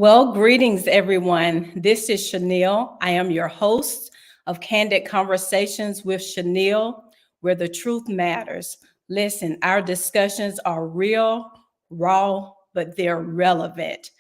Well, greetings, everyone. This is Chenille. I am your host of Candid Conversations with Chenille, where the truth matters. Listen, our discussions are real, raw, but they're relevant.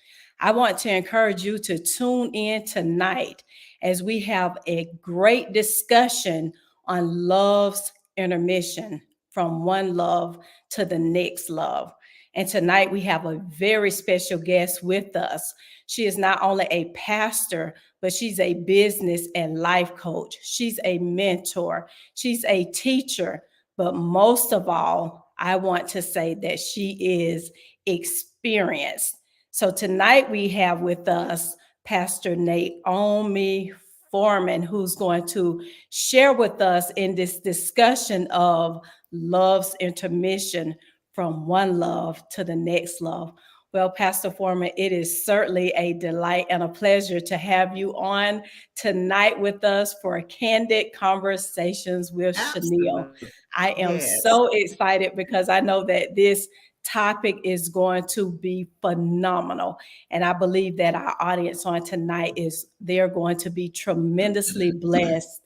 I want to encourage you to tune in tonight as we have a great discussion on love's intermission from one love to the next love. And tonight we have a very special guest with us. She is not only a pastor, but she's a business and life coach. She's a mentor. She's a teacher. But most of all, I want to say that she is experienced. So tonight we have with us Pastor Naomi Foreman, who's going to share with us in this discussion of love's intermission from one love to the next love. Well, Pastor Foreman, it is certainly a delight and a pleasure to have you on tonight with us for Candid Conversations with Chenille. Absolutely. I am Yes. so excited because I know that this topic is going to be phenomenal. And I believe that our audience on tonight they're going to be tremendously blessed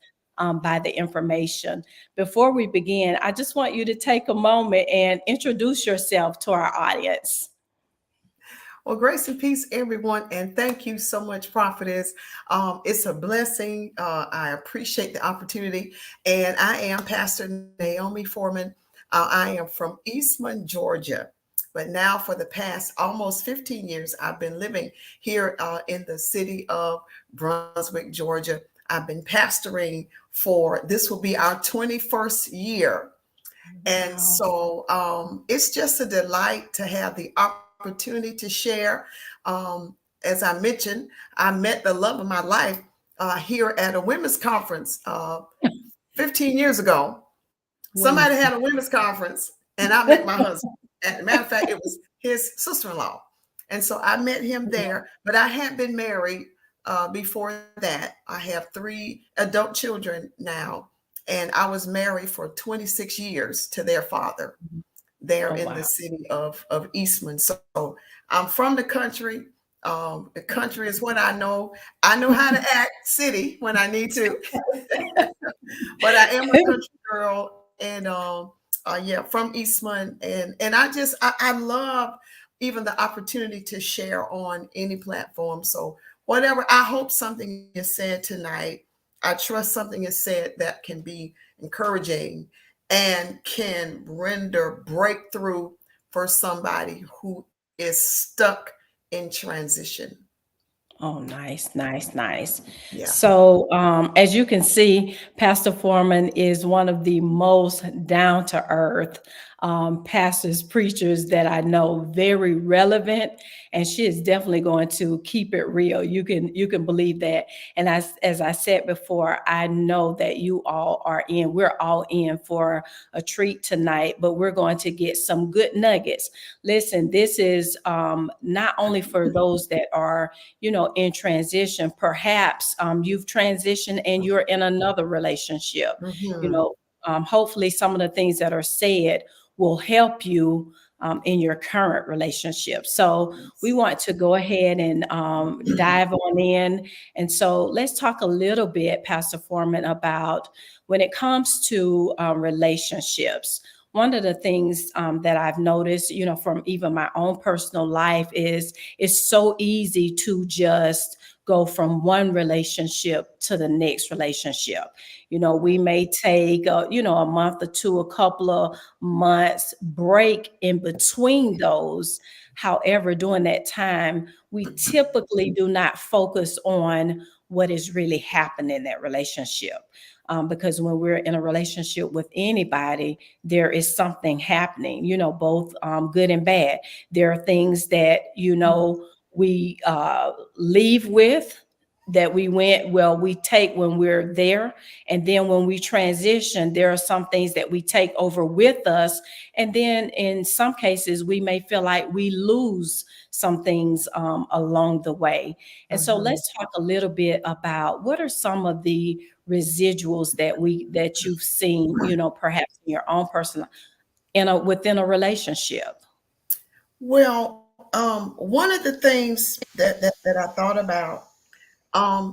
by the information. Before we begin, I just want you to take a moment and introduce yourself to our audience. Well, grace and peace, everyone, and thank you so much, Prophetess. It's a blessing. I appreciate the opportunity, and I am Pastor Naomi Foreman. I am from Eastman, Georgia, but now for the past almost 15 years, I've been living here in the city of Brunswick, Georgia. I've been pastoring this will be our 21st year. And Wow. so it's just a delight to have the opportunity to share. As I mentioned, I met the love of my life here at a women's conference 15 years ago. Somebody Wonderful. had a women's conference and I met my husband. As a matter of fact, it was his sister-in-law. And so I met him there, but I had been married before that. I have 3 adult children now, and I was married for 26 years to their father there Oh, in the wow. city of Eastman. So I'm from the country. The country is what I know. I know how to act city when I need to, but I am a country girl, and yeah, from Eastman, and I love even the opportunity to share on any platform. So whatever, I hope something is said tonight. I trust something is said that can be encouraging and can render breakthrough for somebody who is stuck in transition. Oh, nice, nice, nice. Yeah. So, as you can see, Pastor Foreman is one of the most down to earth pastors, preachers that I know, very relevant, and she is definitely going to keep it real. You can believe that. And as I said before, I know that you all are in. We're all in for a treat tonight, but we're going to get some good nuggets. Listen, this is not only for those that are in transition. Perhaps you've transitioned and you're in another relationship. you Mhm. know Hopefully some of the things that are said will help you in your current relationship. So we Yes. want to go ahead and dive on in. And so let's talk a little bit, Pastor Foreman, about when it comes to relationships. One of the things that I've noticed, from even my own personal life, is it's so easy to just go from one relationship to the next relationship. We Right. may take a month or two, a couple of months break in between those. However, during that time, we typically do not focus on what is really happening in that relationship. Because when we're in a relationship with anybody, there is something happening, both good and bad. There are things that, we leave with, that we take when we're there. And then when we transition, there are some things that we take over with us. And then in some cases, we may feel like we lose some things along the way. And so Mhm. let's talk a little bit about what are some of the residuals that you've seen, perhaps in your own personal, within a relationship. Well, One of the things that I thought about,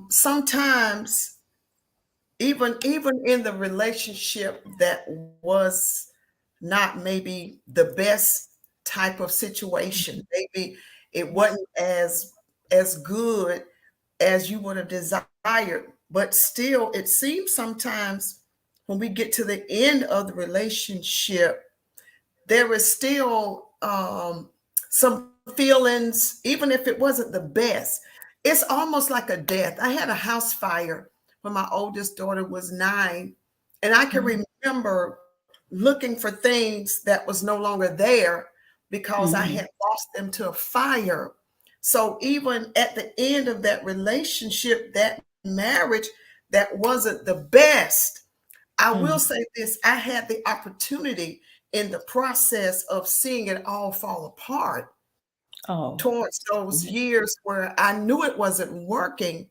sometimes even in the relationship that was not maybe the best type of situation, maybe it wasn't as good as you would have desired, but still it seems sometimes when we get to the end of the relationship, there is still some feelings, even if it wasn't the best. It's almost like a death. I had a house fire when my oldest daughter was 9, and I can remember looking for things that was no longer there because I had lost them to a fire. So even at the end of that relationship, that marriage that wasn't the best, I will say this, I had the opportunity in the process of seeing it all fall apart Oh. towards those years where I knew it wasn't working.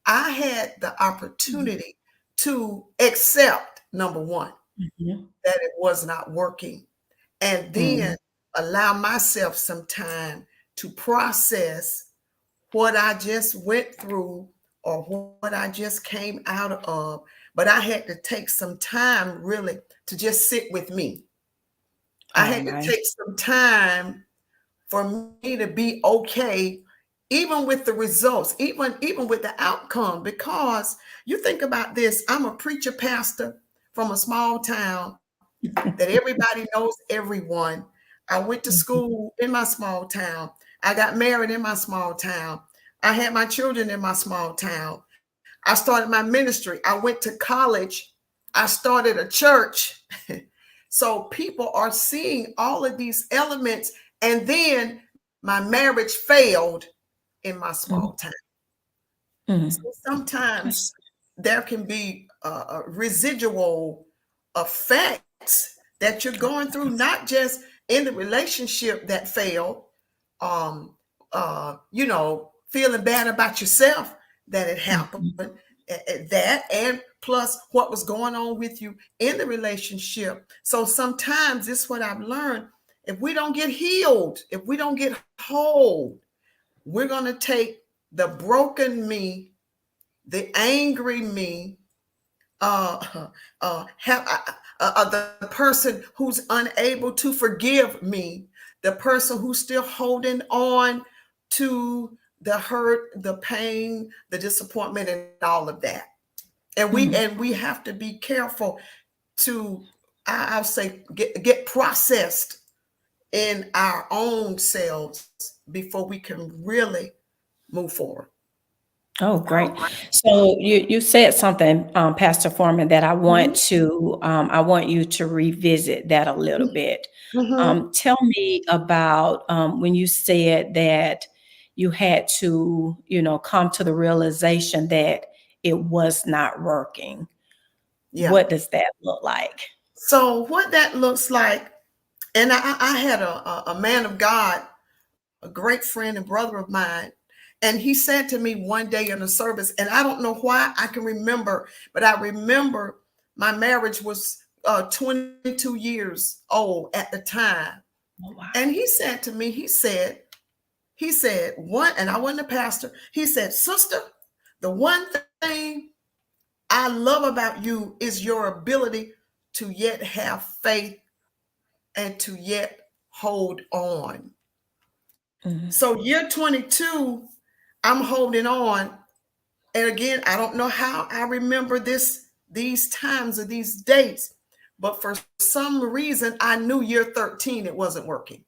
I had the opportunity to accept, number one, that it was not working, and then allow myself some time to process what I just went through or what I just came out of. But I had to take some time really to just sit with me. I had to take some time for me to be okay, even with the results, even with the outcome. Because you think about this, I'm a preacher pastor from a small town that everybody knows everyone. I went to school in my small town. I got married in my small town. I had my children in my small town. I started my ministry. I went to college. I started a church. So people are seeing all of these elements. And then my marriage failed in my small town. So sometimes there can be residual effects that you're going through, not just in the relationship that failed, feeling bad about yourself that it happened, that, and plus what was going on with you in the relationship. So sometimes this is what I've learned. If we don't get healed, if we don't get whole, we're going to take the broken me, the angry me, the person who's unable to forgive me, the person who's still holding on to the hurt, the pain, the disappointment, and all of that. And we have to be careful to, I'll say, get processed in our own selves before we can really move forward. Oh, great. So you said something, Pastor Foreman, that I want you to revisit that a little bit. Tell me about when you said that you had to, come to the realization that it was not working. Yeah. What does that look like? So what that looks like, and I had a man of God, a great friend and brother of mine, and he said to me one day in a service, and I don't know why I can remember, but I remember my marriage was 22 years old at the time. Oh, wow. And he said to me, he said, one, and I wasn't a pastor. He said, sister, the one thing I love about you is your ability to yet have faith and to yet hold on. So year 22, I'm holding on. And again, I don't know how I remember these times or these dates, but for some reason, I knew year 13, it wasn't working.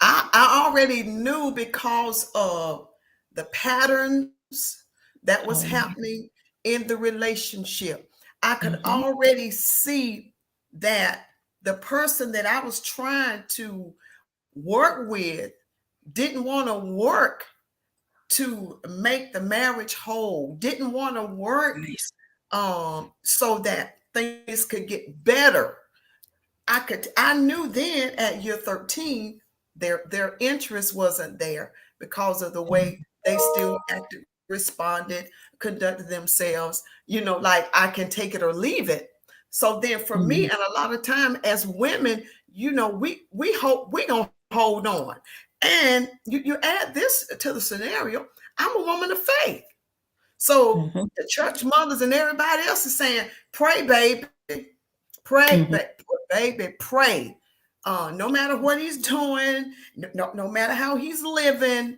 I already knew because of the patterns that was happening in the relationship. I could already see that the person that I was trying to work with didn't want to work to make the marriage whole, didn't want to work so that things could get better. I knew then at year 13 their interest wasn't there because of the way they still acted, responded, conducted themselves, like I can take it or leave it. So then for me, and a lot of time as women, we hope we're gonna hold on. And you add this to the scenario. I'm a woman of faith. So the church mothers and everybody else is saying, pray, baby. Pray, baby, pray. No matter what he's doing, no matter how he's living,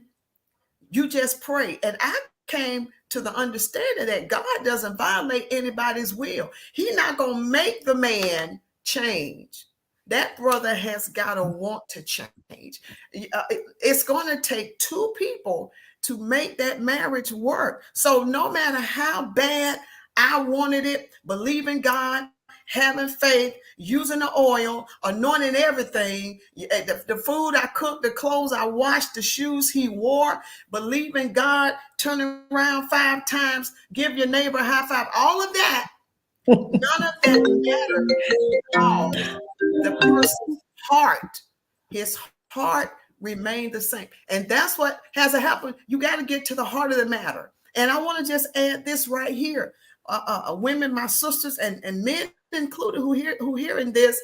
you just pray. And I came to the understanding that God doesn't violate anybody's will. He's not going to make the man change. That brother has got to want to change. It's going to take two people to make that marriage work. So no matter how bad I wanted it, believing God, having faith, using the oil, anointing everything, the food I cooked, the clothes I washed, the shoes he wore, believing God, turning around 5 times, give your neighbor a high five, all of that, none of that mattered. The person's heart, his heart remained the same. And that's what has to happen. You got to get to the heart of the matter. And I want to just add this right here. Women, my sisters, and men included who hearing this,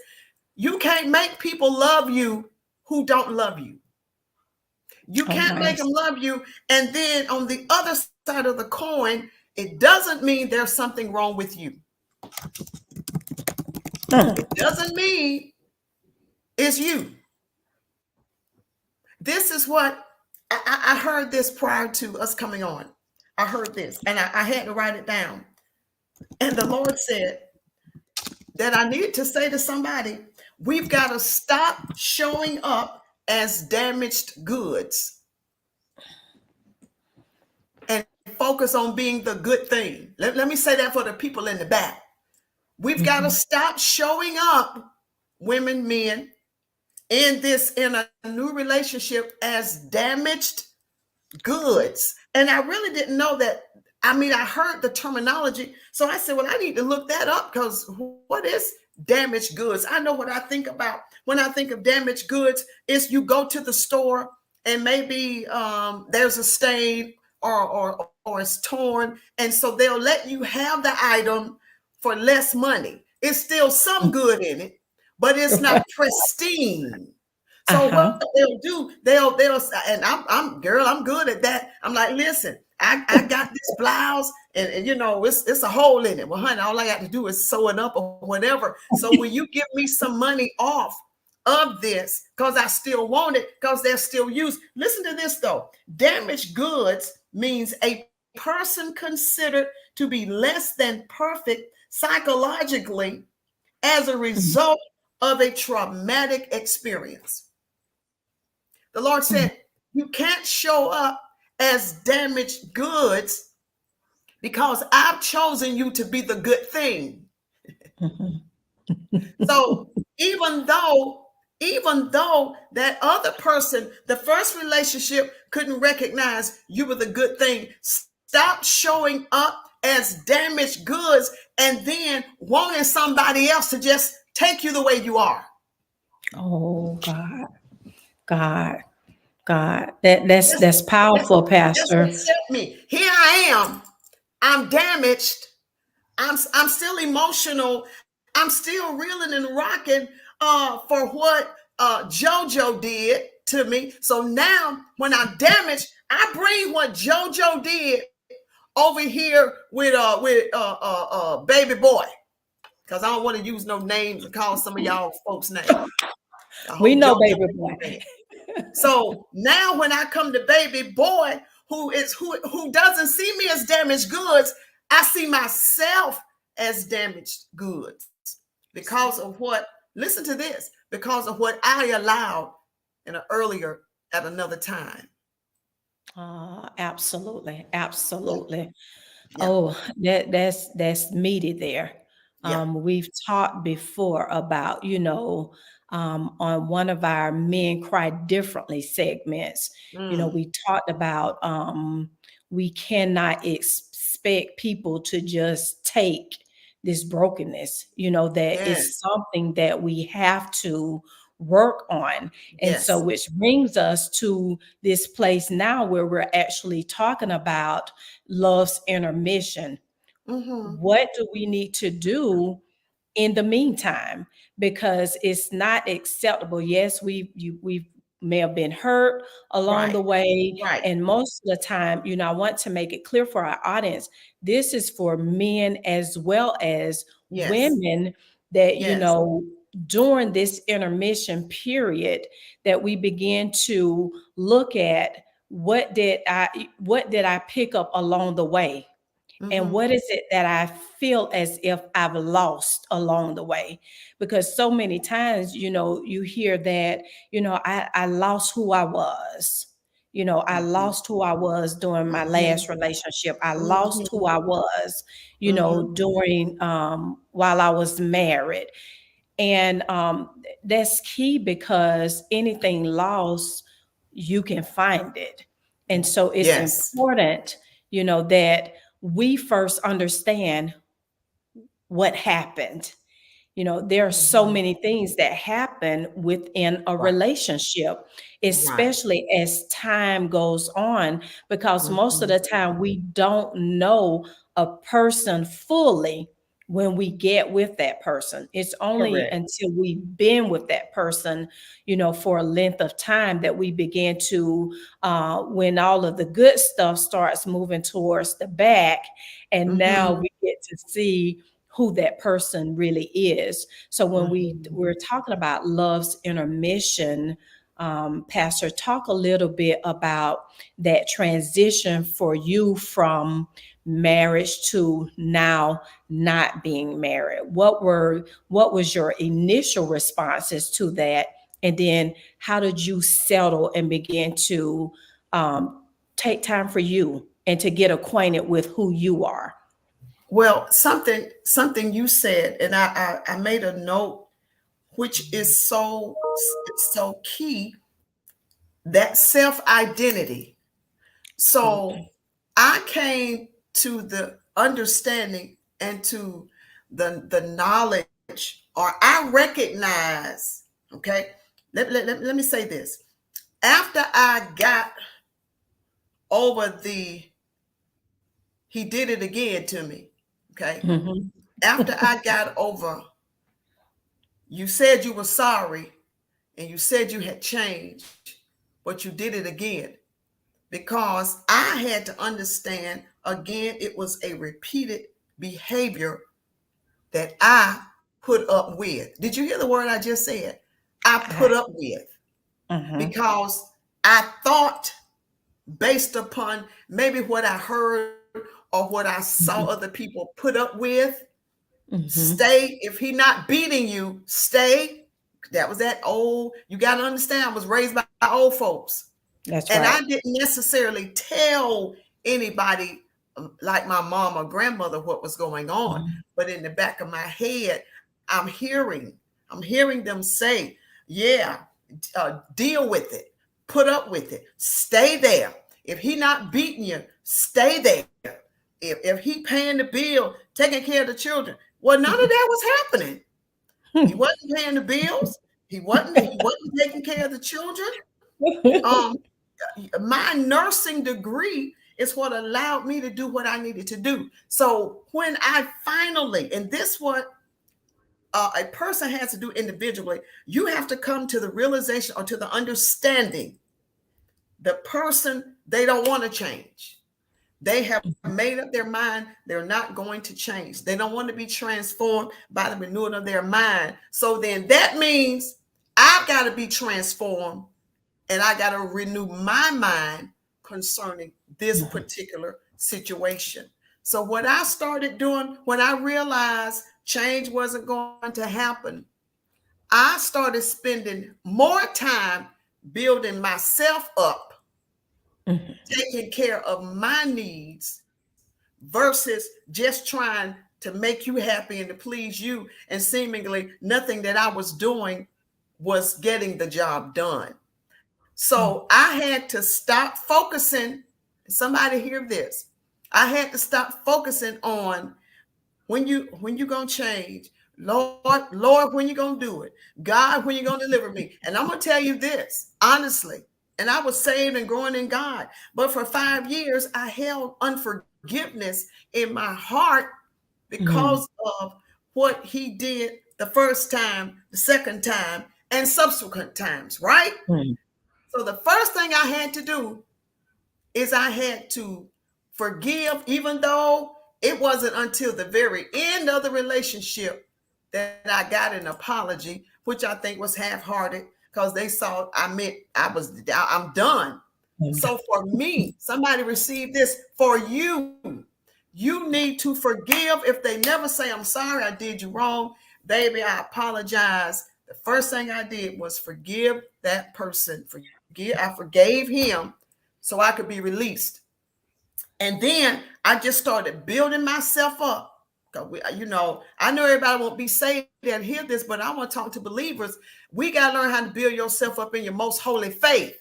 you can't make people love you who don't love you. You can't make them love you. And then on the other side of the coin, it doesn't mean there's something wrong with you. It doesn't mean it's you. This is what I heard this prior to us coming on. I heard this and I had to write it down. And the Lord said that I need to say to somebody, we've got to stop showing up as damaged goods and focus on being the good thing. Let me say that for the people in the back. We've got to stop showing up, women, men, in a new relationship as damaged goods. And I really didn't know that. I mean, I heard the terminology. So I said, well, I need to look that up, because what is damaged goods? I know what I think about when I think of damaged goods is you go to the store and maybe there's a stain or it's torn. And so they'll let you have the item for less money. It's still some good in it, but it's not pristine. So what they'll do, they'll, and I'm good at that. I'm like, listen, I got this blouse and you know, it's a hole in it. Well, honey, all I got to do is sew it up or whatever. So will you give me some money off of this? Because I still want it, because they're still used. Listen to this though. Damaged goods means a person considered to be less than perfect psychologically as a result of a traumatic experience. The Lord said, you can't show up as damaged goods because I've chosen you to be the good thing. So even though that other person, the first relationship, couldn't recognize you were the good thing, stop showing up as damaged goods and then wanting somebody else to just take you the way you are. Oh, God. That's powerful, Pastor. That's what set me. Here I am. I'm damaged. I'm still emotional. I'm still reeling and rocking for what JoJo did to me. So now when I'm damaged, I bring what JoJo did over here with baby boy, because I don't want to use no names and call some of y'all folks names. We know baby boy. So now when I come to baby boy, who doesn't see me as damaged goods, I see myself as damaged goods because of what, listen to this, because of what I allowed at another time. Absolutely. Yeah. Oh, that's meaty there. Yeah. We've talked before about, on one of our Men Cry Differently segments, we talked about we cannot expect people to just take this brokenness, that is something that we have to work on. And so which brings us to this place now where we're actually talking about love's intermission. What do we need to do in the meantime? Because it's not acceptable. Yes, we've may have been hurt along the Right. way. Right. And most of the time, I want to make it clear for our audience, this is for men as well as Yes. women that, Yes. during this intermission period, that we begin to look at what did I pick up along the way? And Mm-hmm. what is it that I feel as if I've lost along the way? Because so many times, you hear that, I lost who I was. I Mm-hmm. lost who I was during my last relationship. I lost who Mm-hmm. I was, Mm-hmm. during while I was married. And that's key, because anything lost, you can find it. And so it's Yes. important, that we first understand what happened. There are so Mm-hmm. many things that happen within a Right. relationship, Right. especially as time goes on, because most of Mm-hmm. the time we don't know a person fully when we get with that person. It's only Correct. until we've been with that person, for a length of time, that we begin to, when all of the good stuff starts moving towards the back, and now Mm-hmm. we get to see who that person really is. So when Mm-hmm. we're talking about love's intermission, Pastor, talk a little bit about that transition for you from marriage to now not being married. What was your initial responses to that? And then how did you settle and begin to take time for you and to get acquainted with who you are? Well, something you said, and I made a note, which is so key, that self identity. So Absolutely. I came to the understanding and to the knowledge, or I recognize. Okay, let me say this. After I got over he did it again to me. Okay, Mhm. after I got over, you said you were sorry and you said you had changed, but you did it again, because I had to understand again, it was a repeated behavior that I put up with. Did you hear the word I just said? I put Ah, up with, mhm, because I thought, based upon maybe what I heard or what I saw mhm, other people put up with, mhm. stay. If he not beating you, stay. That was that old, you got to understand, I was raised by old folks. That's And I right. didn't necessarily tell anybody, like my mom or grandmother, what was going on. Mhm, But in the back of my head, I'm hearing, I'm hearing them say, yeah, deal with it, put up with it, stay there. If he not beating you, stay there. If he paying the bill, taking care of the children. Well, none of that was happening. He wasn't paying the bills. He wasn't taking care of the children. Um, my nursing degree is what allowed me to do what I needed to do. So when I finally, and this what a person has to do individually, you have to come to the realization or to the understanding, the person, they don't want to change. They have made up their mind they're not going to change. They don't want to be transformed by the renewing of their mind. So then that means I've got to be transformed, and I got to renew my mind concerning this mhm, particular situation. So what I started doing when I realized change wasn't going to happen, I started spending more time building myself up, mhm. taking care of my needs, versus just trying to make you happy and to please you. And seemingly nothing that I was doing was getting the job done. So I had to stop focusing. Somebody hear this. I had to stop focusing on when you gonna change. Lord, when you gonna do it? God, when you gonna deliver me? And I'm gonna tell you this, honestly. And I was saved and growing in God. But for 5 years, I held unforgiveness in my heart Mhm. because of what he did the first time, the second time, and subsequent times, right? So the first thing I had to do is I had to forgive, even though it wasn't until the very end of the relationship that I got an apology, which I think was half-hearted because they saw I'm done. So for me, somebody received this for you. You need to forgive. If they never say, I'm sorry, I did you wrong, baby, I apologize. The first thing I did was forgive that person. I forgave him so I could be released. And then I just started building myself up. I know everybody won't be saved and hear this, but I want to talk to believers. We got to learn how to build yourself up in your most holy faith.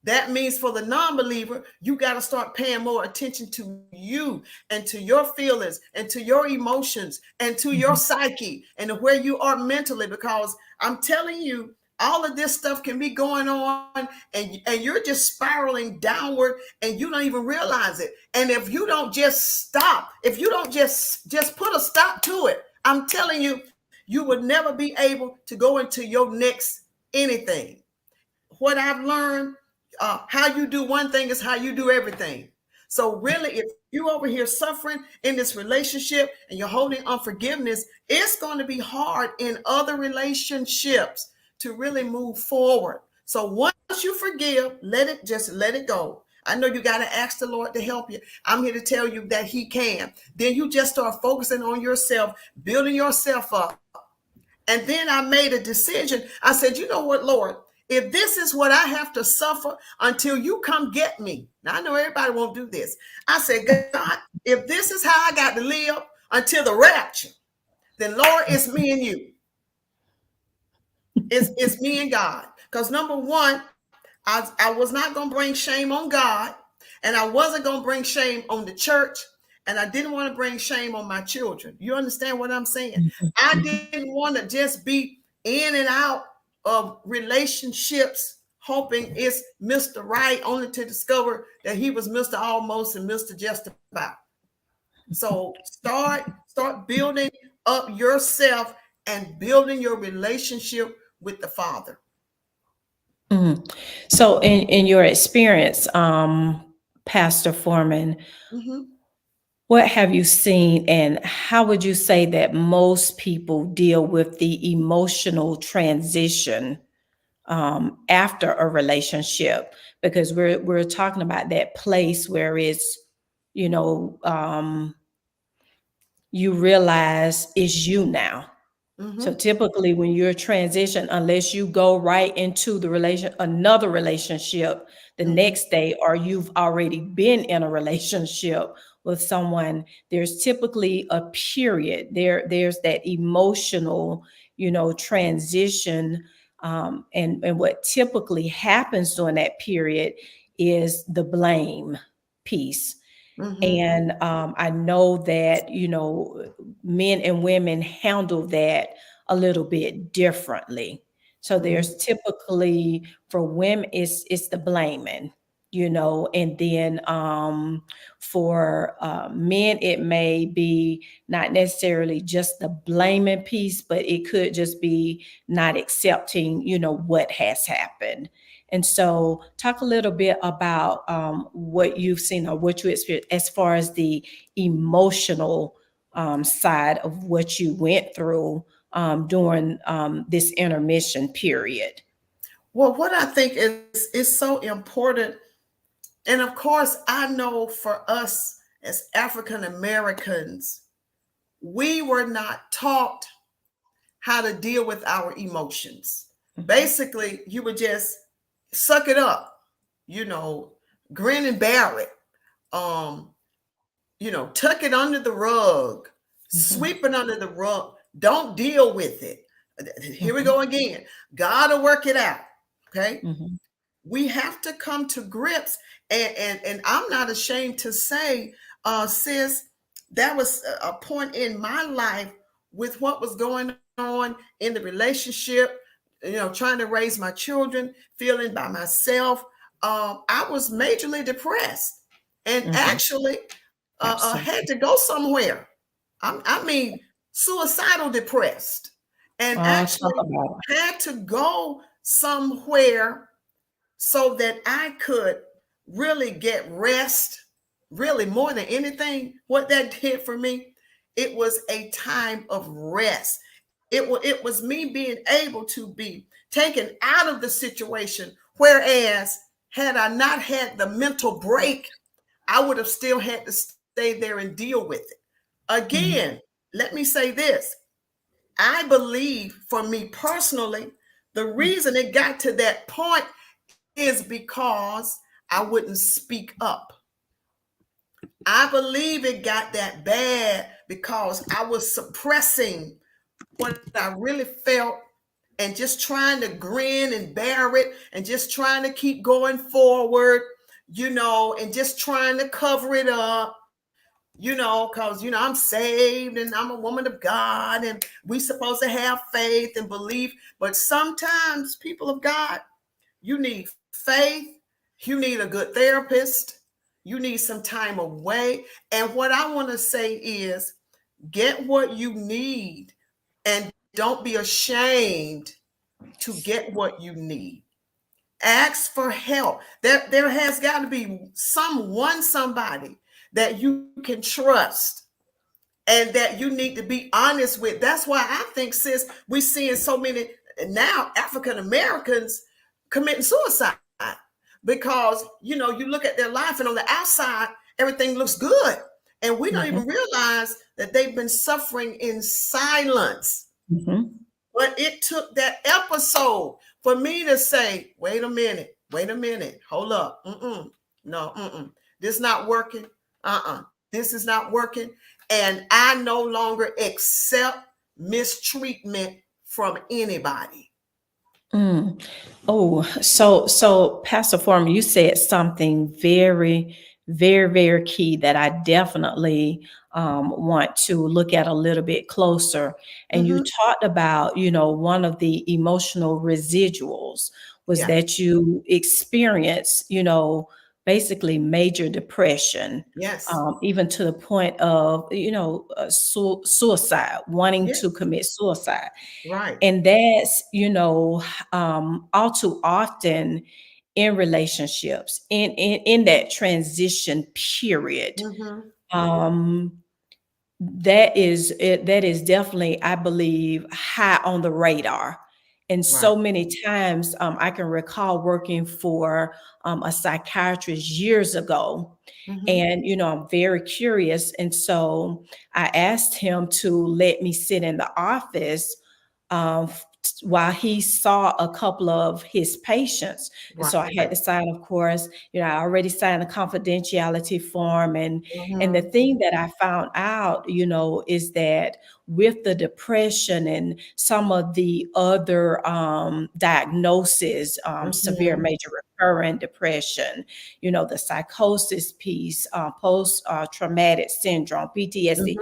That means for the non-believer, you got to start paying more attention to you and to your feelings and to your emotions and to your psyche and to where you are mentally, because I'm telling you, all of this stuff can be going on and you're just spiraling downward and you don't even realize it. And if you don't just stop, if you don't just put a stop to it, I'm telling you, you would never be able to go into your next anything. What I've learned, how you do one thing is how you do everything. So really, if you over here suffering in this relationship and you're holding unforgiveness, it's going to be hard in other relationships to really move forward. So once you forgive, let it go. I know you got to ask the Lord to help you. I'm here to tell you that he can. Then you just start focusing on yourself, building yourself up. And then I made a decision. I said, you know what, Lord, if this is what I have to suffer until you come get me. Now, I know everybody won't do this. I said, God, if this is how I got to live until the rapture, then Lord, it's me and you. It's me and God. Because number one, I was not going to bring shame on God, and I wasn't going to bring shame on the church, and I didn't want to bring shame on my children. You understand what I'm saying? I didn't want to just be in and out of relationships hoping it's Mr. Right, only to discover that he was Mr. Almost and Mr. Just About. So start building up yourself and building your relationship with the Father. Mhm. So in your experience, Pastor Foreman, what have you seen and how would you say that most people deal with the emotional transition after a relationship? Because we're talking about that place where it's, you realize it's you now. So typically when you're transition, unless you go right into another relationship the next day, or you've already been in a relationship with someone, there's typically a period. There's that emotional, transition. And what typically happens during that period is the blame piece. And I know that, men and women handle that a little bit differently. So there's typically, for women, it's the blaming, and then for men, it may be not necessarily just the blaming piece, but it could just be not accepting, what has happened. And so talk a little bit about what you've seen or what you experienced as far as the emotional side of what you went through during this intermission period. Well, what I think is so important, and of course, I know for us as African Americans, we were not taught how to deal with our emotions. Basically, you would just suck it up, grin and bear it, tuck it under the rug, sweep it under the rug. Don't deal with it. Here we go again. God will work it out. Okay. We have to come to grips. And I'm not ashamed to say, sis, that was a point in my life with what was going on in the relationship, trying to raise my children, feeling by myself. I was majorly depressed and actually had to go somewhere. I mean, suicidal depressed, and actually had to go somewhere so that I could really get rest. Really, more than anything, what that did for me, it was a time of rest. It was me being able to be taken out of the situation. Whereas, had I not had the mental break, I would have still had to stay there and deal with it. Again, let me say this. I believe for me personally, the reason it got to that point is because I wouldn't speak up. I believe it got that bad because I was suppressing what I really felt and just trying to grin and bear it and just trying to keep going forward, and just trying to cover it up, because, I'm saved and I'm a woman of God and we supposed to have faith and belief. But sometimes, people of God, you need faith. You need a good therapist. You need some time away. And what I want to say is get what you need and don't be ashamed to get what you need. Ask for help. There has got to be somebody that you can trust and that you need to be honest with. That's why I think, sis, we're seeing so many now African Americans committing suicide because, you look at their life and on the outside, everything looks good. And we don't even realize that they've been suffering in silence. But it took that episode for me to say, wait a minute, hold up. No, this not working. This is not working. And I no longer accept mistreatment from anybody. Oh, so Pastor Foreman, you said something very, very, very key that I definitely want to look at a little bit closer. And you talked about, one of the emotional residuals was Yeah. that you experience, basically major depression, Yes. even to the point of, suicide, wanting Yes. to commit suicide. Right. And that's, all too often in relationships, in that transition period. Um, that is definitely, I believe, high on the radar. And Right. so many times, I can recall working for a psychiatrist years ago. And, I'm very curious. And so I asked him to let me sit in the office um, while he saw a couple of his patients. And so I had to sign, of course, I already signed a confidentiality form. And the thing that I found out, is that with the depression and some of the other diagnoses, severe major recurrent depression, the psychosis piece, post traumatic syndrome, PTSD,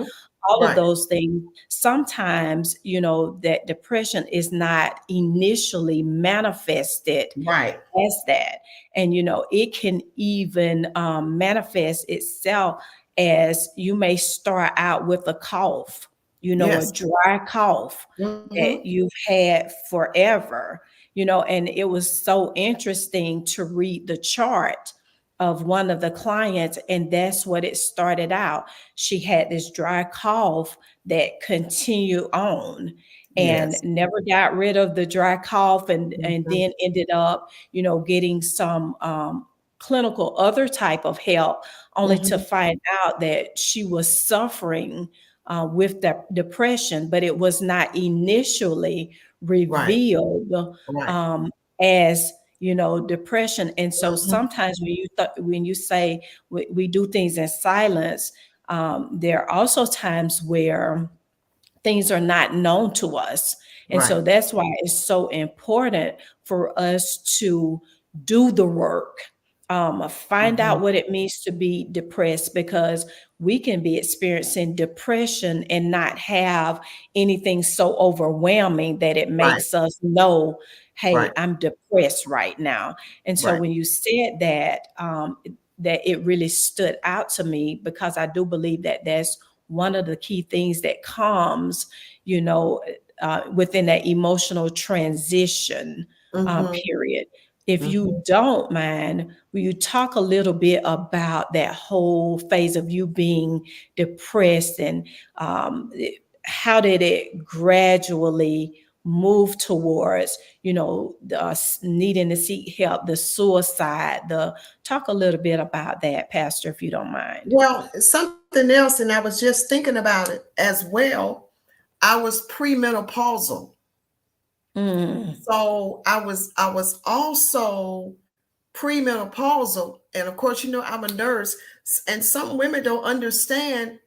all of Right. those things, sometimes, that depression is not initially manifested Right. as that. And, it can even manifest itself as you may start out with a cough, a Yes. dry cough that you've had forever, and it was so interesting to read the chart of one of the clients, and that's what it started out. She had this dry cough that continued on and Yes. never got rid of the dry cough, and then ended up, getting some clinical other type of help, only to find out that she was suffering with that depression, but it was not initially Right. revealed Right. as depression. And so sometimes when you say we do things in silence, there are also times where things are not known to us. And Right. so that's why it's so important for us to do the work, find out what it means to be depressed, because we can be experiencing depression and not have anything so overwhelming that it Right. makes us know, hey, Right. I'm depressed right now. And so Right. when you said that, that it really stood out to me, because I do believe that that's one of the key things that comes, within that emotional transition period. If you don't mind, will you talk a little bit about that whole phase of you being depressed, and how did it gradually move towards, needing to seek help, the suicide, talk a little bit about that, Pastor, if you don't mind. Well, something else, and I was just thinking about it as well. I was premenopausal. So I was also premenopausal. And of course, I'm a nurse, and some women don't understand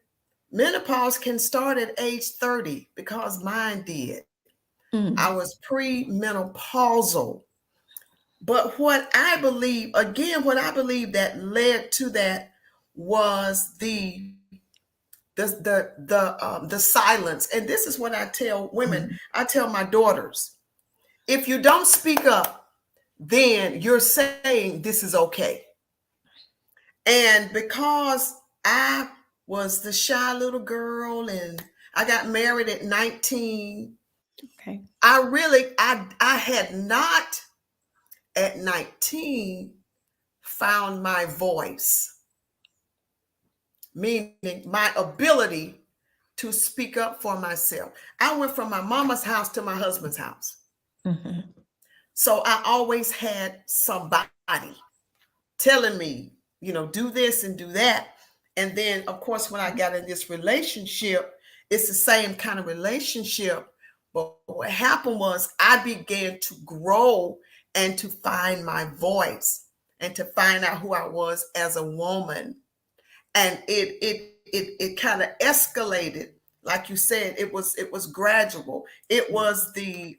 menopause can start at age 30, because mine did. I was premenopausal. But what I believe that led to that was the silence. And this is what I tell women. I tell my daughters, if you don't speak up, then you're saying this is okay. And because I was the shy little girl and I got married at 19, okay, I had not at 19 found my voice, meaning my ability to speak up for myself. I went from my mama's house to my husband's house. So I always had somebody telling me, do this and do that. And then, of course, when I got in this relationship, it's the same kind of relationship. But what happened was I began to grow and to find my voice and to find out who I was as a woman. And it kind of escalated. Like you said, it was gradual. It was the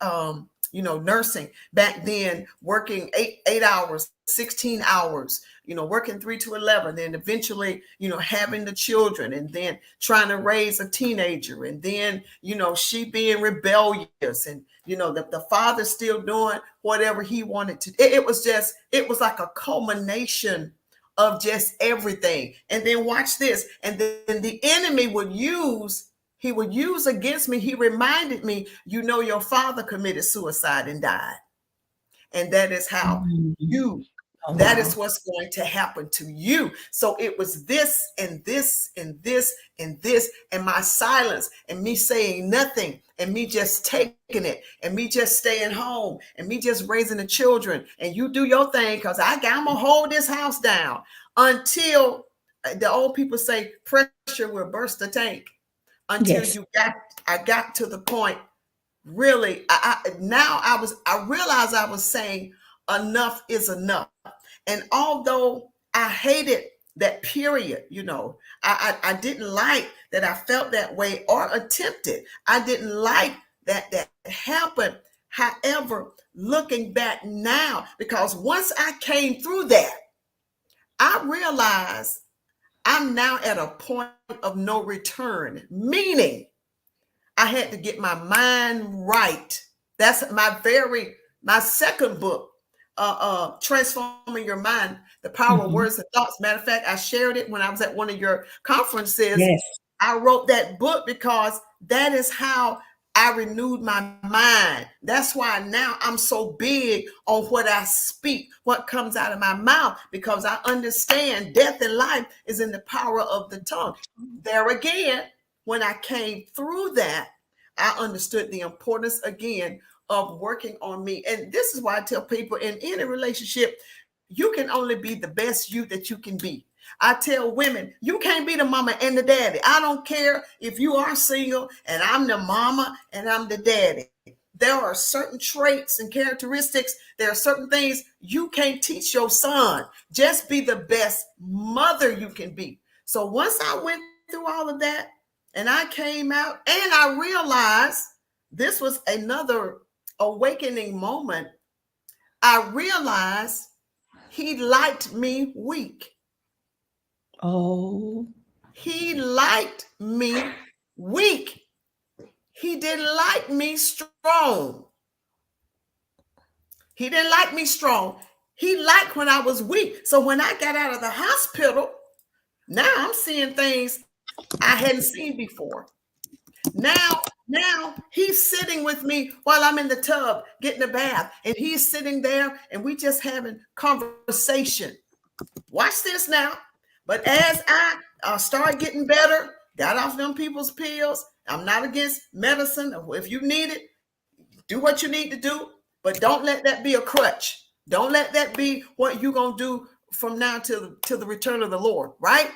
nursing back then, working 8 hours, 16 hours, working 3 to 11, and eventually, having the children, and then trying to raise a teenager, and then, she being rebellious, and, the father still doing whatever he wanted to. It was like a culmination of just everything. And then watch this. And then the enemy would use against me. He reminded me, your father committed suicide and died. And that is how that is what's going to happen to you. So it was this and this and this and this, and my silence, and me saying nothing, and me just taking it, and me just staying home, and me just raising the children, and you do your thing, because I'm gonna hold this house down until the old people say pressure will burst the tank. Until I got to the point, really, I realized I was saying enough is enough. And although I hated that period, I didn't like that I felt that way or attempted. I didn't like that happened. However, looking back now, because once I came through that, I realized I'm now at a point of no return, meaning I had to get my mind right. That's my second book, Transforming Your Mind, The Power of Words and Thoughts. Matter of fact, I shared it when I was at one of your conferences. Yes. I wrote that book because that is how I renewed my mind. That's why now I'm so big on what I speak, what comes out of my mouth, because I understand death and life is in the power of the tongue. There again, when I came through that, I understood the importance again of working on me. And this is why I tell people, in any relationship, you can only be the best you that you can be. I tell women, you can't be the mama and the daddy. I don't care if you are single and I'm the mama and I'm the daddy. There are certain traits and characteristics. There are certain things you can't teach your son. Just be the best mother you can be. So once I went through all of that and I came out, and I realized this was another awakening moment, I realized he liked me weak. Oh. He liked me weak. He didn't like me strong. He didn't like me strong. He liked when I was weak. So when I got out of the hospital, now I'm seeing things I hadn't seen before. Now Now he's sitting with me while I'm in the tub getting a bath, and he's sitting there, and we just having conversation. Watch this now. But as I start getting better, got off them people's pills. I'm not against medicine. If you need it, do what you need to do, but don't let that be a crutch. Don't let that be what you're gonna do from now till the return of the Lord, right?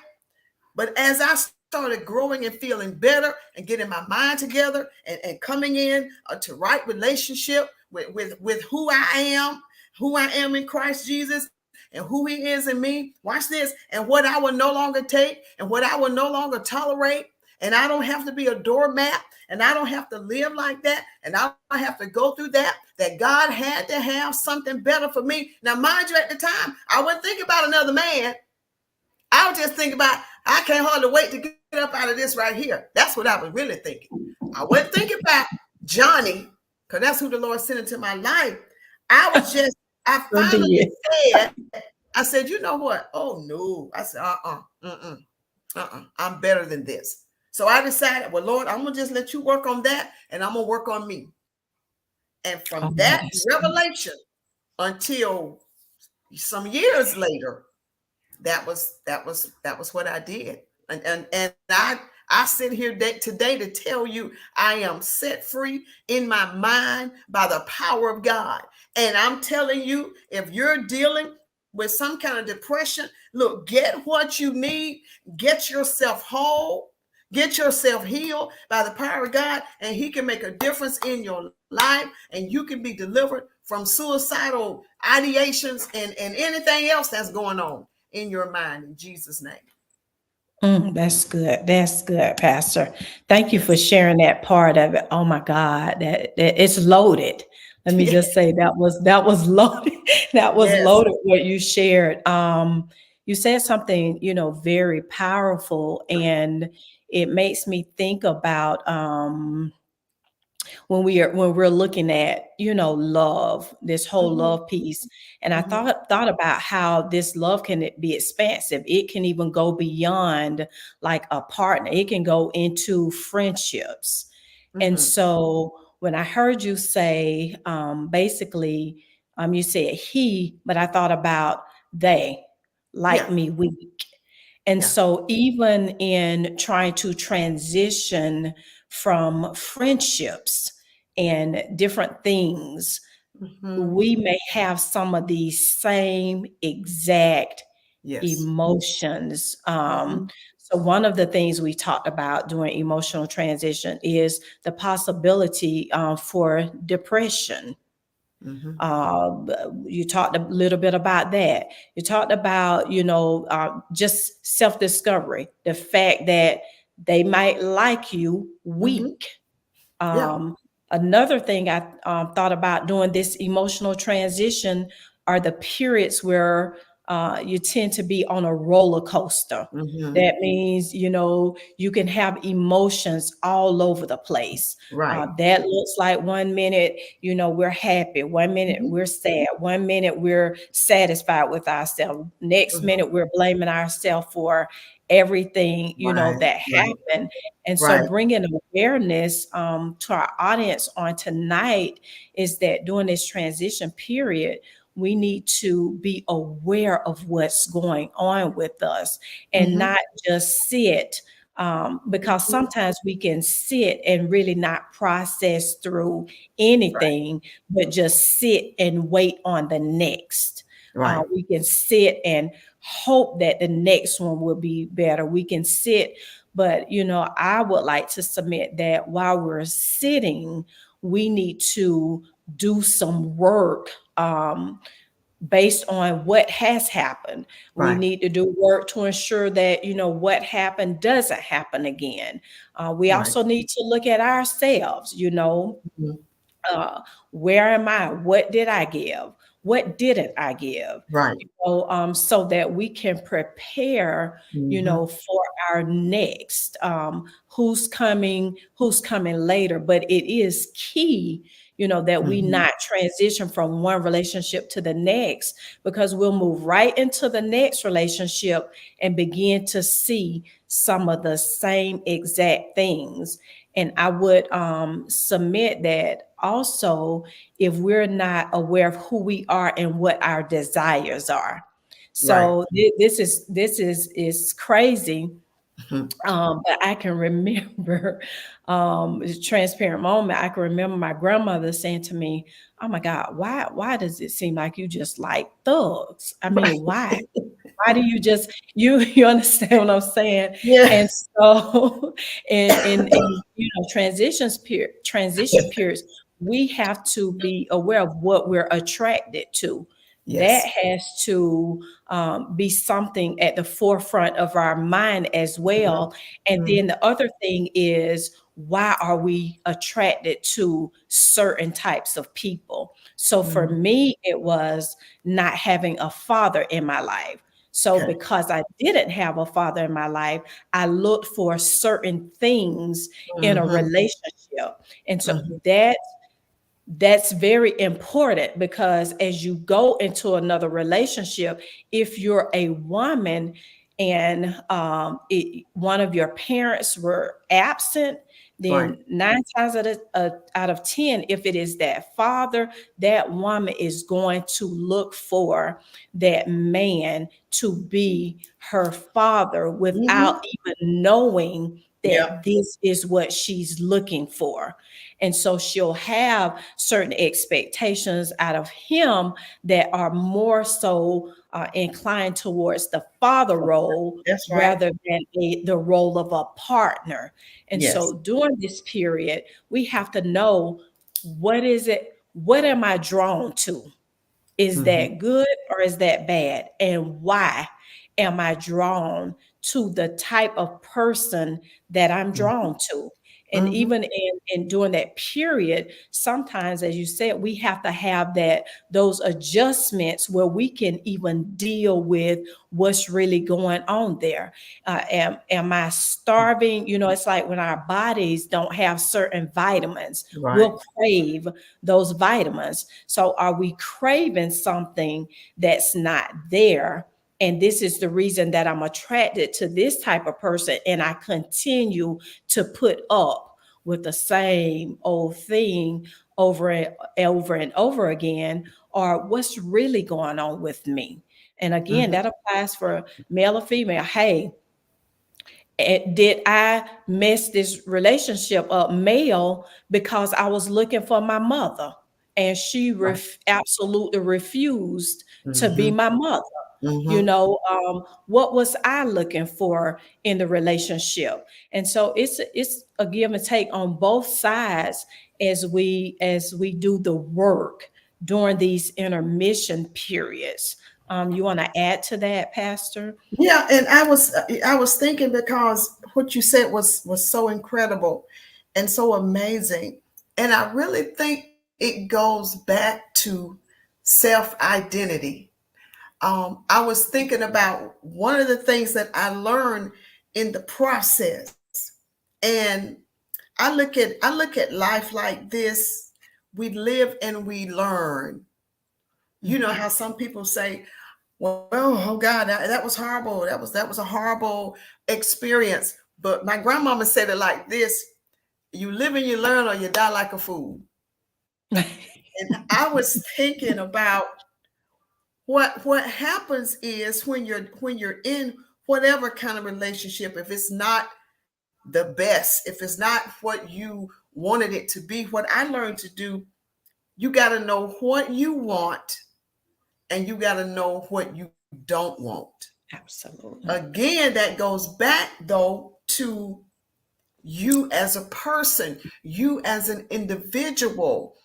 But as I started growing and feeling better and getting my mind together and coming in to right relationship with who I am in Christ Jesus and who he is in me, watch this, and what I will no longer take and what I will no longer tolerate. And I don't have to be a doormat, and I don't have to live like that, and I don't have to go through that God had to have something better for me. Now, mind you, at the time, I wasn't thinking about another man. I was just thinking about, I can't hardly wait to get up out of this right here. That's what I was really thinking. I wasn't thinking about Johnny, because that's who the Lord sent into my life. I finally said, I said, you know what? Oh, no. I said, I'm better than this. So I decided, well, Lord, I'm going to just let you work on that, and I'm going to work on me. And from that revelation until some years later, that was what I did. And I sit here today to tell you I am set free in my mind by the power of God. And I'm telling you, if you're dealing with some kind of depression, look, get what you need, get yourself whole, get yourself healed by the power of God, and he can make a difference in your life, and you can be delivered from suicidal ideations and anything else that's going on in your mind, in Jesus' name. That's good. That's good, Pastor. Thank you for sharing that part of it. Oh my God, that it's loaded. Let me just say that was loaded. That was loaded what you shared. You said something, very powerful, and it makes me think about when we're looking at love, this whole love piece. And I thought about how this love can be expansive. It can even go beyond like a partner. It can go into friendships. And so when I heard you say basically you said he, but I thought about they, like me, weak. And so even in trying to transition from friendships and different things, we may have some of these same exact emotions. So one of the things we talked about during emotional transition is the possibility for depression. You talked a little bit about that. You talked about, just self-discovery, the fact that they might like you weak. Another thing I thought about during this emotional transition are the periods where you tend to be on a roller coaster. That means, you can have emotions all over the place. That looks like 1 minute, we're happy. 1 minute we're sad. 1 minute we're satisfied with ourselves. Next minute we're blaming ourselves for everything, that happened. And so bringing awareness to our audience on tonight is that during this transition period, we need to be aware of what's going on with us and not just sit, because sometimes we can sit and really not process through anything, but just sit and wait on the next. We can sit and hope that the next one will be better. We can sit, but I would like to submit that while we're sitting, we need to do some work based on what has happened. We need to do work to ensure that, what happened doesn't happen again. We also need to look at ourselves, where am I? What did I give? What didn't I give? So that we can prepare, for our next, who's coming later. But it is key, that we not transition from one relationship to the next, because we'll move right into the next relationship and begin to see some of the same exact things. And I would submit that also, if we're not aware of who we are and what our desires are. Right. So this is crazy. Mhm. But I can remember, it's a transparent moment. I can remember my grandmother saying to me, "Oh my God, why does it seem like you just like thugs? I mean, why? Why do you just you understand what I'm saying?" And Yes. so in transition periods, we have to be aware of what we're attracted to. That Yes. has to be something at the forefront of our mind as Mhm. well. And then Mhm. the other thing is, why are we attracted to certain types of people? So for Mhm. me, it was not having a father in my life. So Okay. because I didn't have a father in my life, I looked for certain things in a Mhm. relationship. And so Mhm. that's very important, because as you go into another relationship, if you're a woman and one of your parents were absent, Right. then 9 times out of 10, if it is that father, that woman is going to look for that man to be her father without Mhm. even knowing Yeah. that this is what she's looking for. And so she'll have certain expectations out of him that are more so inclined towards the father role That's right. rather than the role of a partner. And Yes. so during this period, we have to know, what is it? What am I drawn to? Is Mhm. that good or is that bad? And why am I drawn to the type of person that I'm Mhm. drawn to? And Mhm. even in during that period, sometimes, as you said, we have to have those adjustments where we can even deal with what's really going on there. Am I starving? It's like when our bodies don't have certain vitamins, Right. we'll crave those vitamins. So are we craving something that's not there? And this is the reason that I'm attracted to this type of person, and I continue to put up with the same old thing over and over again, or what's really going on with me? And again, Mhm. that applies for male or female. Hey, did I mess this relationship up, male, because I was looking for my mother and she Right. absolutely refused to be Mhm. my mother? Mhm. What was I looking for in the relationship? And so it's a give and take on both sides as we do the work during these intermission periods. You want to add to that, Pastor? Yeah, and I was thinking, because what you said was so incredible and so amazing. And I really think it goes back to self-identity. I was thinking about one of the things that I learned in the process. And I look at life like this. We live and we learn. You know how some people say, well, oh God, that was horrible. That was a horrible experience. But my grandmama said it like this: you live and you learn, or you die like a fool. And I was thinking about what happens is when you're in whatever kind of relationship, if it's not the best, if it's not what you wanted it to be, what I learned to do, you got to know what you want, and you got to know what you don't want. Absolutely. Again, that goes back though to you as a person, you as an individual.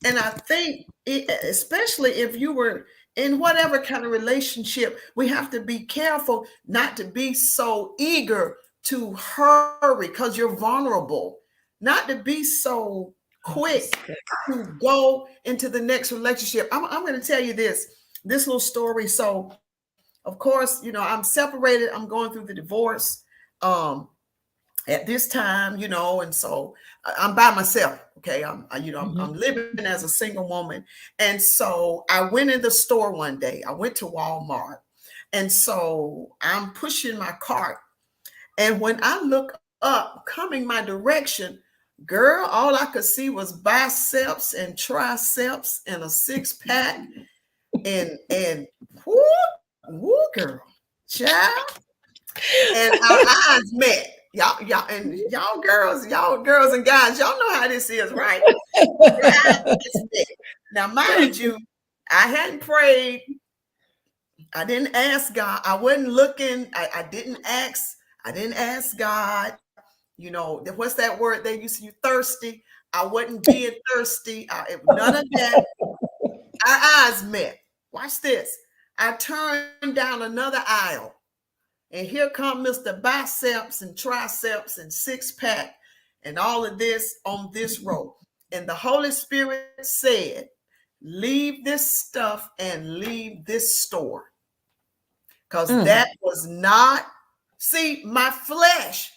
And I think especially if you were in whatever kind of relationship, we have to be careful not to be so eager to hurry, because you're vulnerable, not to be so Oh, that's quick good. to go into the next relationship. I'm going to tell you this little story. So of course, I'm separated, I'm going through the divorce um at this time, and so I'm by myself. Okay, I'm Mhm. living as a single woman. And so I went in the store one day. I went to Walmart, and so I'm pushing my cart, and when I look up coming my direction, Girl, all I could see was biceps and triceps and a six-pack and whoo, whoo, girl, child. And our eyes met. Y'all girls and guys, y'all know how this is, right? Your eyes met. Now, mind you, I hadn't prayed. I didn't ask God. I wasn't looking. I didn't ask God. You know, what's that word they used to use? Thirsty. I wasn't being thirsty. None of that. Our eyes met. Watch this. I turned down another aisle, and here come Mr. Biceps and triceps and six-pack and all of this on this row. And the Holy Spirit said, leave this stuff and leave this store. Because that was not, see, my flesh.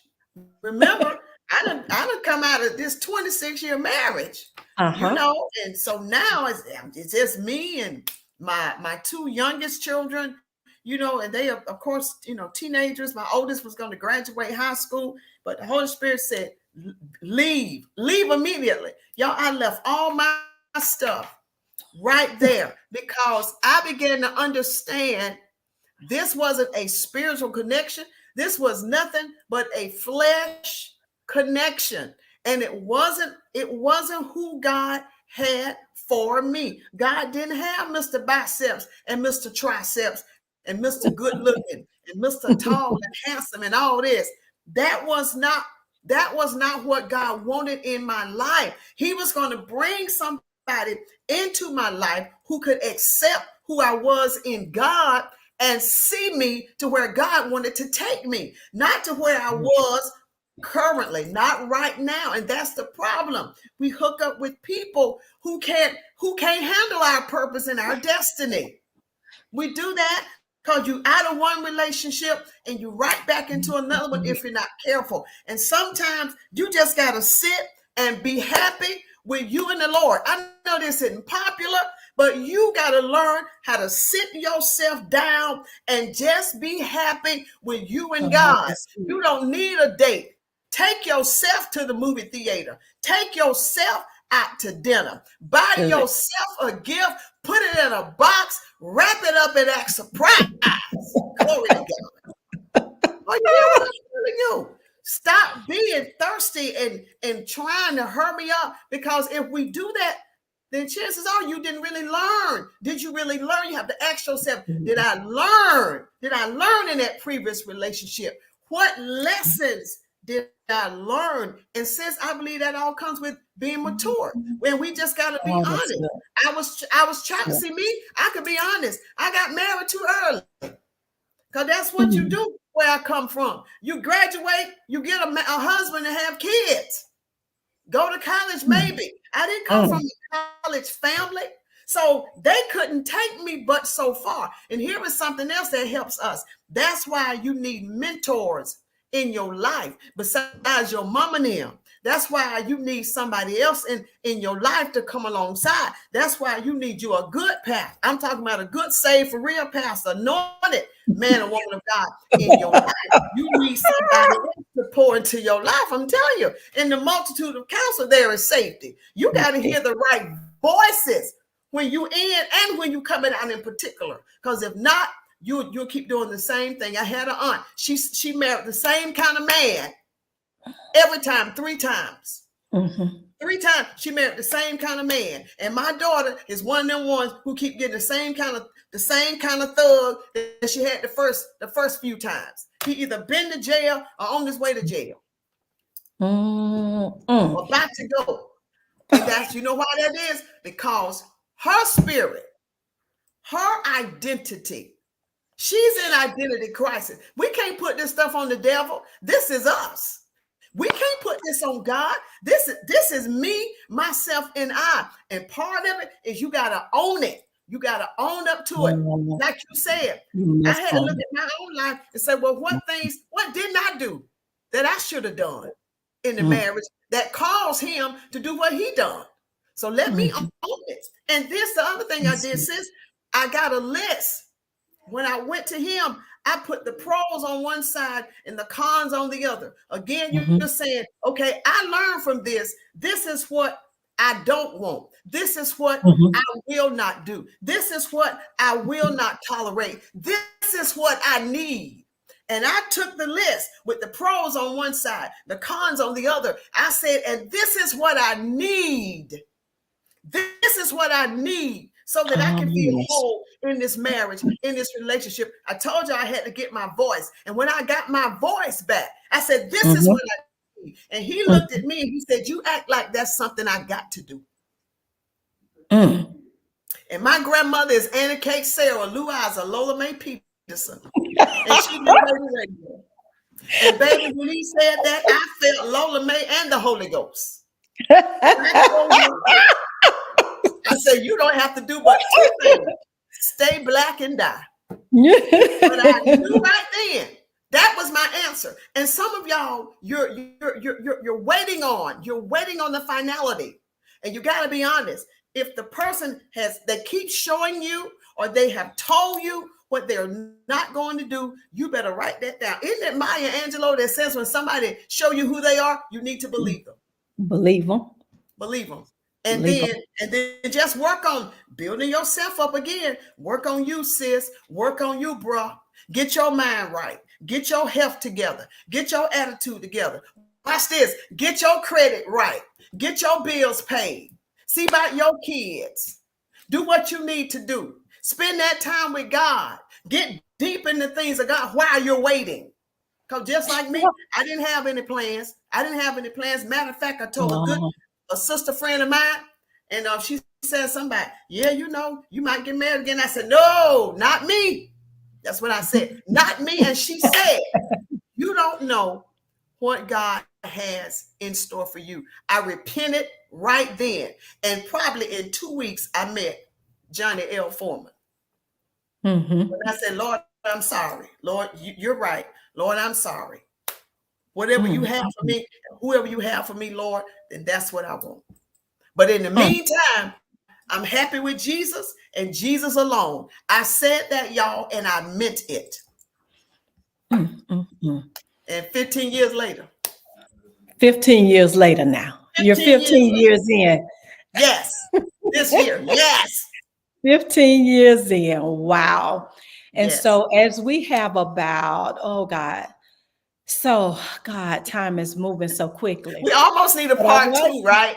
Remember, I done come out of this 26-year marriage, you know, and so now it's just me and my two youngest children, you know, and they are, of course, you know, teenagers. My oldest was going to graduate high school, but the Holy Spirit said, leave immediately. Y'all, I left all my stuff right there because I began to understand this wasn't a spiritual connection. This was nothing but a flesh connection. And it wasn't who God had for me. God didn't have Mr. Biceps and Mr. Triceps and Mr. Good Looking and Mr. Tall and Handsome and all this. That was not what God wanted in my life. He was going to bring somebody into my life who could accept who I was in God and see me to where God wanted to take me, not to where I was currently, not right now. And that's the problem. We hook up with people who can't handle our purpose and our destiny. We do that because you out of one relationship and you right back into another one if you're not careful. And sometimes you just got to sit and be happy with you and the Lord. I know this isn't popular, but you got to learn how to sit yourself down and just be happy with you and God. You don't need a date. Take yourself to the movie theater. Take yourself out to dinner. Buy yourself a gift. Put it in a box. Wrap it up and act surprised. Glory to God. Oh, you hear what I'm telling you? Stop being thirsty and trying to hurry up, because if we do that, then chances are you didn't really learn. Did you really learn? You have to ask yourself, did I learn? Did I learn in that previous relationship? What lessons did I learn? And since I believe that all comes with being mature, when we just got to be honest. I was trying to see me. I could be honest. I got married too early, because that's what you do where I come from. You graduate, you get a husband and have kids. Go to college, maybe. I didn't come from a college family, so they couldn't take me but so far. And here is something else that helps us. That's why you need mentors in your life besides your mom and them. That's why you need somebody else in your life to come alongside. That's why you need you a good pastor. I'm talking about a good, saved, for real pastor, anointed man or woman of God in your life. You need somebody else to pour into your life. I'm telling you, in the multitude of counsel, there is safety. You got to hear the right voices when you in and when you coming out in particular. Because if not, you'll keep doing the same thing. I had an aunt. She married the same kind of man every time, 3 times. 3 times she married the same kind of man. And my daughter is one of them ones who keep getting the same kind of thug that she had the first few times. He either been to jail or on his way to jail. Or about to go. And that's, you know why that is? Because her spirit, her identity, she's in identity crisis. We can't put this stuff on the devil. This is us. We can't put this on God. This is me, myself, and I. And part of it is you got to own it. You got to own up to it. Like you said, I had to look at my own life and say, well, what didn't I do that I should have done in the marriage that caused him to do what he done? So let me own it. And this, the other thing I did, sis, I got a list. when I went to him, I put the pros on one side and the cons on the other. Again, you're saying, okay, I learned from this. This is what I don't want. This is what I will not do. This is what I will not tolerate. This is what I need. And I took the list with the pros on one side, the cons on the other. I said, and this is what I need. This is what I need so that I can feel whole in this marriage, in this relationship. I told you I had to get my voice. And when I got my voice back, I said, this is what I need. And he looked at me and he said, you act like that's something I got to do. And my grandmother is Anna Kate Sarah Louisa Lola Mae Peterson. And she did radio. And baby, when he said that, I felt Lola Mae and the Holy Ghost. I said, you don't have to do but two things. Stay black and die. But I knew right then that was my answer. And some of y'all, you're waiting on the finality. And you got to be honest. If the person they keep showing you or they have told you what they're not going to do, you better write that down. Isn't it Maya Angelou that says when somebody show you who they are, you need to believe them. Believe them. Believe them. And then just work on building yourself up again. Work on you, sis. Work on you, bro. Get your mind right. Get your health together. Get your attitude together. Watch this. Get your credit right. Get your bills paid. See about your kids. Do what you need to do. Spend that time with God. Get deep in the things of God while you're waiting. Because just like me, I didn't have any plans. Matter of fact, I told a sister friend of mine, and she said something about, yeah, you might get married again. I said, no, not me. That's what I said. Not me. And she said, you don't know what God has in store for you. I repented right then. And probably in 2 weeks, I met Johnny L. Foreman. And I said, Lord, I'm sorry. Lord, you're right. Lord, I'm sorry. Whatever you have for me, whoever you have for me, Lord, then that's what I want. But in the meantime, I'm happy with Jesus and Jesus alone. I said that, y'all, and I meant it. And 15 years later. 15 years later now. You're 15 years in. Yes. This year. Yes. 15 years in. Wow. And so as we have about, time is moving so quickly. We almost need a part 2, right?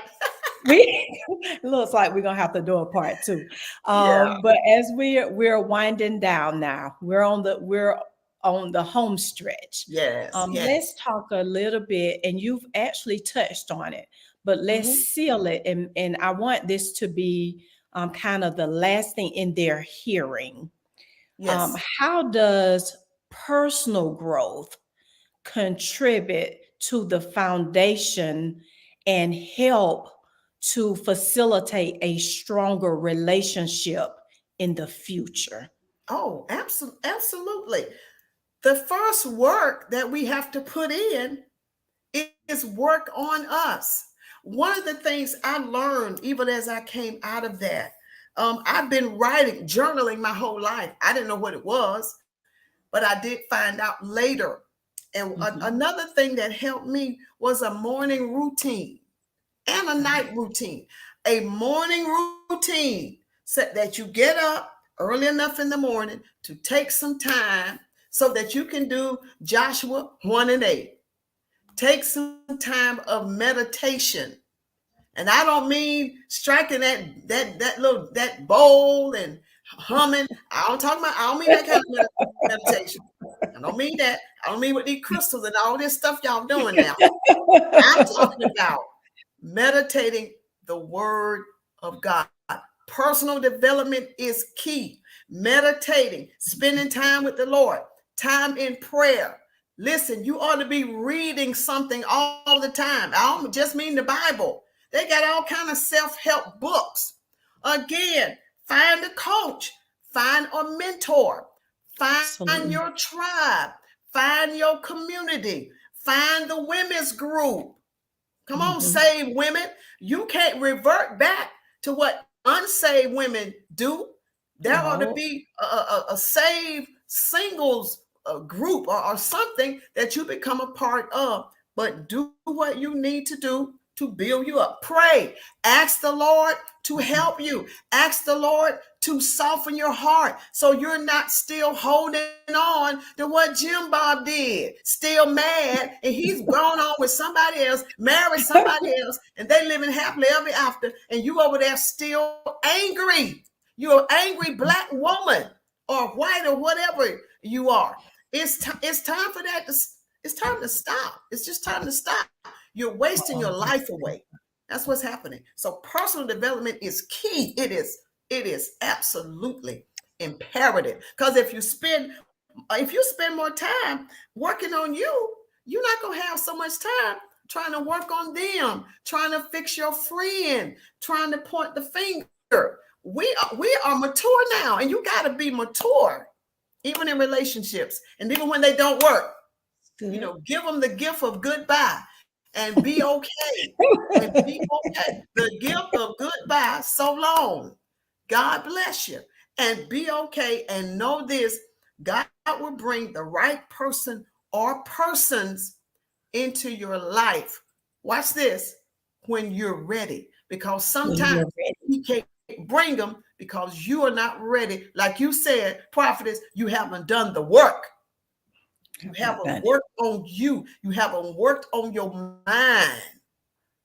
It looks like we're gonna have to do a part 2. But as we're winding down now, we're on the home stretch. Yes. Let's talk a little bit, and you've actually touched on it, but let's seal it. And I want this to be kind of the last thing in their hearing. Yes. How does personal growth contribute to the foundation and help to facilitate a stronger relationship in the future? Oh, absolutely. The first work that we have to put in is work on us. One of the things I learned, even as I came out of that, I've been journaling my whole life. I didn't know what it was, but I did find out later. And another thing that helped me was a morning routine and a night routine. A morning routine so that you get up early enough in the morning to take some time so that you can do Joshua 1:8. Take some time of meditation. And I don't mean striking that bowl and humming. I don't mean that kind of meditation. I don't mean that. I don't mean with these crystals and all this stuff y'all doing now. I'm talking about meditating the word of God. Personal development is key. Meditating, spending time with the Lord, time in prayer. Listen, you ought to be reading something all the time. I don't just mean the Bible. They got all kind of self-help books. Again, find a coach, find a mentor, find your tribe, find your community, find the women's group. Come on, saved women. You can't revert back to what unsaved women do. There ought to Oh, be a save singles group or something that you become a part of. But do what you need to do to build you up. Pray. Ask the Lord to help you. Ask the Lord to soften your heart so you're not still holding on to what Jim Bob did. Still mad, and he's gone on with somebody else, married somebody else, and they living happily ever after, and you over there still angry. You're an angry black woman or white or whatever you are. It's time for that to it's time to stop. It's just time to stop. You're wasting your life away. That's what's happening. So personal development is key. It is absolutely imperative. Because if you spend more time working on you, you're not gonna have so much time trying to work on them, trying to fix your friend, trying to point the finger. We are mature now, and you got to be mature, even in relationships, and even when they don't work. Give them the gift of goodbye and be okay. And be okay. The gift of goodbye, so long. God bless you. And be okay. And know this, God will bring the right person or persons into your life. Watch this, when you're ready. Because sometimes He can't bring them because you are not ready. Like you said, prophetess, you haven't done the work. You haven't worked on you. You haven't worked on your mind.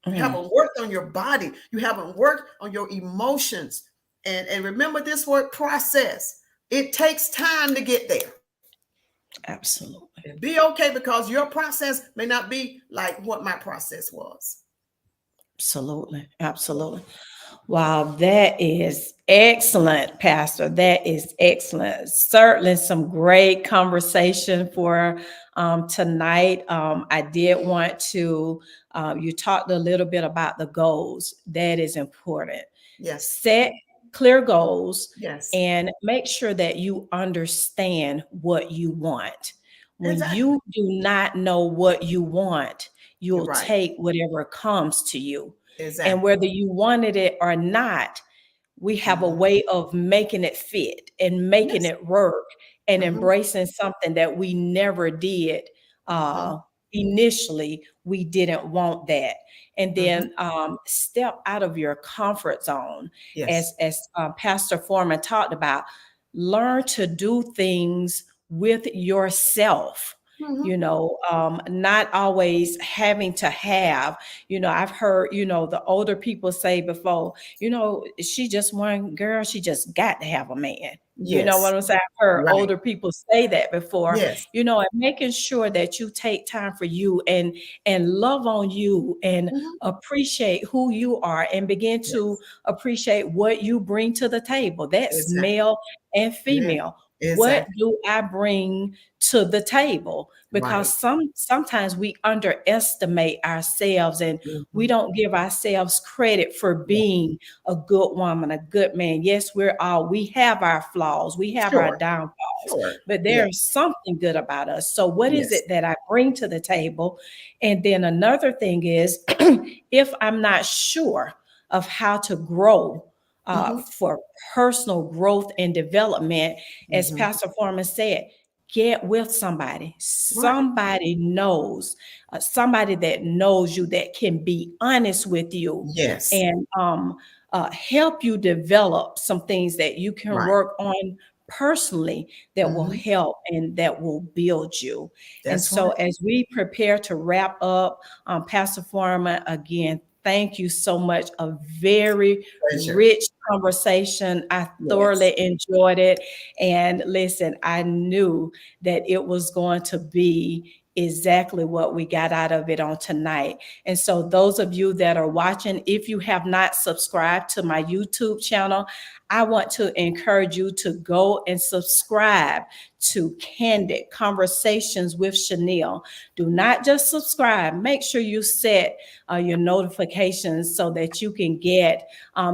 You haven't worked on your body. You haven't worked on your emotions. And remember this word, process. It takes time to get there. absolutely. And be okay, because your process may not be like what my process was. Absolutely. Absolutely. Wow, that is excellent, Pastor. That is excellent. Certainly some great conversation for tonight. I did want to, you talked a little bit about the goals. That is important. Yes. Set clear goals. Yes. And make sure that you understand what you want. When Exactly. you do not know what you want, you'll Right. take whatever comes to you. Exactly. And whether you wanted it or not, we have a way of making it fit and making it work and embracing something that we never did. Initially, we didn't want that. And then step out of your comfort zone. Yes. As Pastor Foreman talked about, learn to do things with yourself. Not always having to have, I've heard, the older people say before, she just one girl, she just got to have a man. You know what I'm saying? I've heard older people say that before, Yes. and making sure that you take time for you and love on you and appreciate who you are and begin to appreciate what you bring to the table. That's male and female. What do I bring to the table? Because sometimes we underestimate ourselves and we don't give ourselves credit for being a good woman, a good man. Yes, we have our flaws, we have our downfalls, but there's something good about us. So what is it that I bring to the table? And then another thing is, if I'm not sure of how to grow, for personal growth and development, as Pastor Foreman said, get with somebody. Somebody knows, somebody that knows you, that can be honest with you, and help you develop some things that you can work on personally that will help and that will build you. And so as we prepare to wrap up, Pastor Foreman, again, thank you so much. A very rich conversation. I thoroughly enjoyed it. And listen, I knew that it was going to be exactly what we got out of it on tonight. And so those of you that are watching, if you have not subscribed to my YouTube channel, I want to encourage you to go and subscribe to Candid Conversations with Chenille. Do not just subscribe. Make sure you set your notifications so that you can get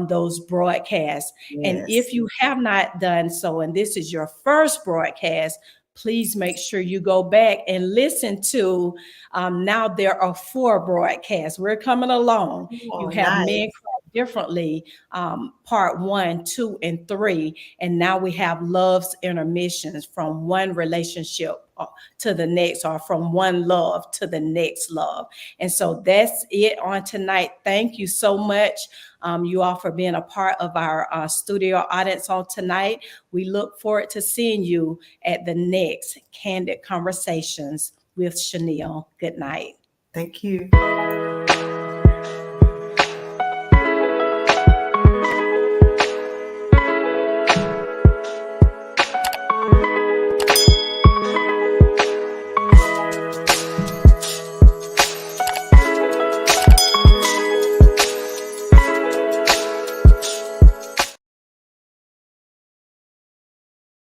those broadcasts. And if you have not done so, and this is your first broadcast, please make sure you go back and listen to, now there are 4 broadcasts. We're coming along. You have Men Cry differently, part 1, 2, and 3. And now we have love's intermissions from one relationship to the next, or from one love to the next love. And so that's it on tonight. Thank you so much, you all, for being a part of our studio audience on tonight. We look forward to seeing you at the next Candid Conversations with Chenille. Good night. Thank you.